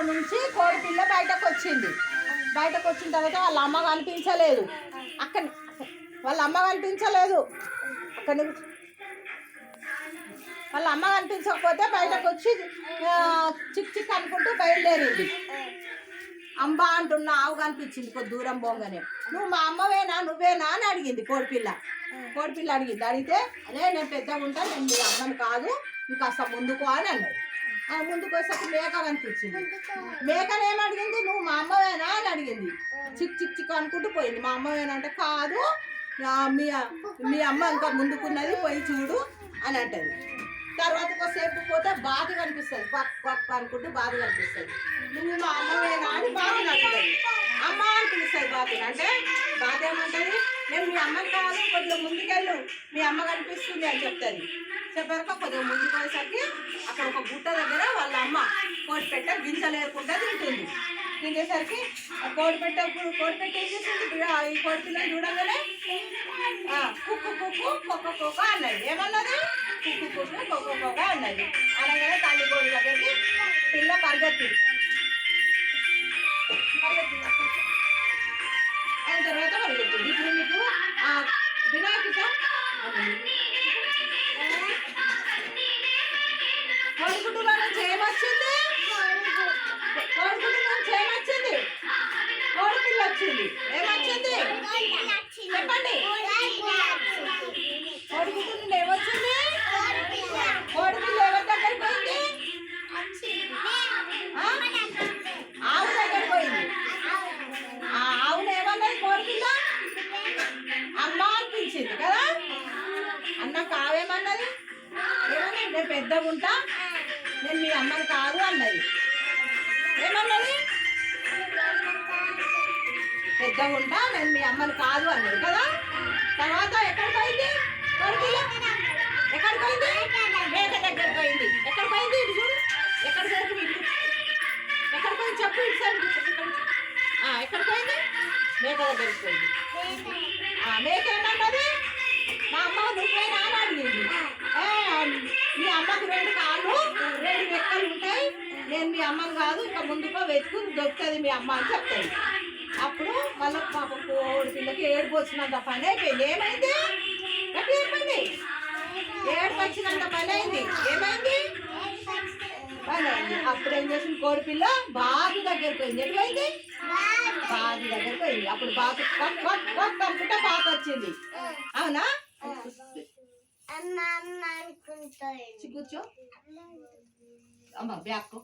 నుంచి కోడిపిల్ల బయటకు వచ్చింది. బయటకు వచ్చిన తర్వాత వాళ్ళ అమ్మ కనిపించలేదు. అక్కడ వాళ్ళ అమ్మ కనిపించలేదు. అక్కడ వాళ్ళ అమ్మ కనిపించకపోతే బయటకు వచ్చి చిక్ చిక్ అనుకుంటూ బయలుదేరింది. అంబా అంటున్న ఆవు కనిపించింది కొద్ది దూరం పోగానే. నువ్వు మా అమ్మవేనా నువ్వేనా అని అడిగింది కోడిపిల్ల. అడిగింది. అడిగితే అదే నేను పెద్దగా ఉంటా, నేను మీ అమ్మని కాదు, నువ్వు కాస్త ముందుకో అని అన్నది. ముందుకు వచ్చేసరికి మేక కనిపించింది. మేకను ఏమడిగింది, నువ్వు మా అమ్మవేనా అని అడిగింది. చిక్ చిక్ చిక్ అనుకుంటూ పోయింది. మా అమ్మవేనా అంటే కాదు, మీ అమ్మ ఇంకా ముందుకున్నది, పోయి చూడు అని అంటది. తర్వాత కొద్దిసేపు పోతే బాధ కనిపిస్తుంది. పక్ పక్ అనుకుంటూ బాధ కనిపిస్తుంది. నువ్వు మా అమ్మవేనా అని బాధ అంటుంది. అమ్మ అని పిలుస్తుంది బాధని. అంటే బాధ ఏమంటుంది, నేను మీ అమ్మని కాదు, కొద్దిగా ముందుకెళ్ళు, మీ అమ్మ కనిపిస్తుంది అని చెప్తుంది. చెప్పాక కొద్దిగా ముందుకు పోయేసరికి అక్కడ ఒక గుట్ట దగ్గర వాళ్ళ అమ్మ కోడిపెట్ట గింజలేకుండా తింటుంది. తినేసరికి కోడిపెట్ట ఏం చేస్తుంది, ఈ కోడిపిల్లని చూడగానే కుక్కు కుక్కు కొక్క కొక్క అన్నది. ఏమన్నది, కుక్కు కుక్కు కొక్క కొక్క అన్నది. అనగానే తల్లి కోడి దగ్గరికి పిల్ల పరిగెత్తింది. అయిన తర్వాత పరిగెత్తింది. ఇప్పుడు మీకు వినాయకుట కోడిగుడ్డులో నుంచి ఏమొచ్చింది, కోడిగుడ్డు నుంచి ఏమొచ్చింది, కోడిపిల్ల వచ్చింది. ఏమొచ్చింది చెప్పండి, కోడిగుడ్డు నుండి ఏమొచ్చింది, కోడిపిల్ల ఎవరి దగ్గర పోయింది, ఆవు దగ్గర పోయింది. ఆ ఆవును ఏమన్నది కోడిపిల్ల, అమ్మ అనిపించింది కదా. అన్నాక ఆవేమన్నది, ఏమన్నది, నేను పెద్దగా ఉంటా, నేను మీ అమ్మని కాదు అన్నది. ఏమన్నది, పెద్దగా ఉంటా, నేను మీ అమ్మని కాదు అన్నది కదా. తర్వాత ఎక్కడికి పోయింది కోడిపిల్ల, ఎక్కడికి పోయింది, మేక దగ్గరికి పోయింది. ఎక్కడ పోయింది, ఇటు చూడు, ఎక్కడ పోయింది, ఎక్కడ పోయింది చెప్పు, ఇటు సైడ్ ఎక్కడ పోయింది, మేక దగ్గరికి పోయింది. మేక ఏమన్నది, మా అమ్మ నువ్వేనా అని అడిగింది. మీ అమ్మకు 2 కాళ్ళు 2 రెక్కలు ఉంటాయి, నేను మీ అమ్మని కాదు, ఇంకా ముందుకో వెతుకు దొరుకుతుంది మీ అమ్మ అని చెప్తాను. అప్పుడు మళ్ళీ పాప కోడి పిల్లకి ఏడుపు వచ్చినంత పని అయిపోయింది. ఏమైంది, గట్టి ఏమైంది, ఏడుపు వచ్చినంత పని అయింది. ఏమైంది, పని అయింది. అప్పుడు ఏం చేసింది కోడిపిల్ల, బాతు దగ్గర పోయింది. ఎటుపోయింది, బాతు దగ్గర పోయింది. అప్పుడు బాతు అనుకుంటే బాతు వచ్చింది. అవునా, కూర్చో అమ్మ, బ్యాక్కో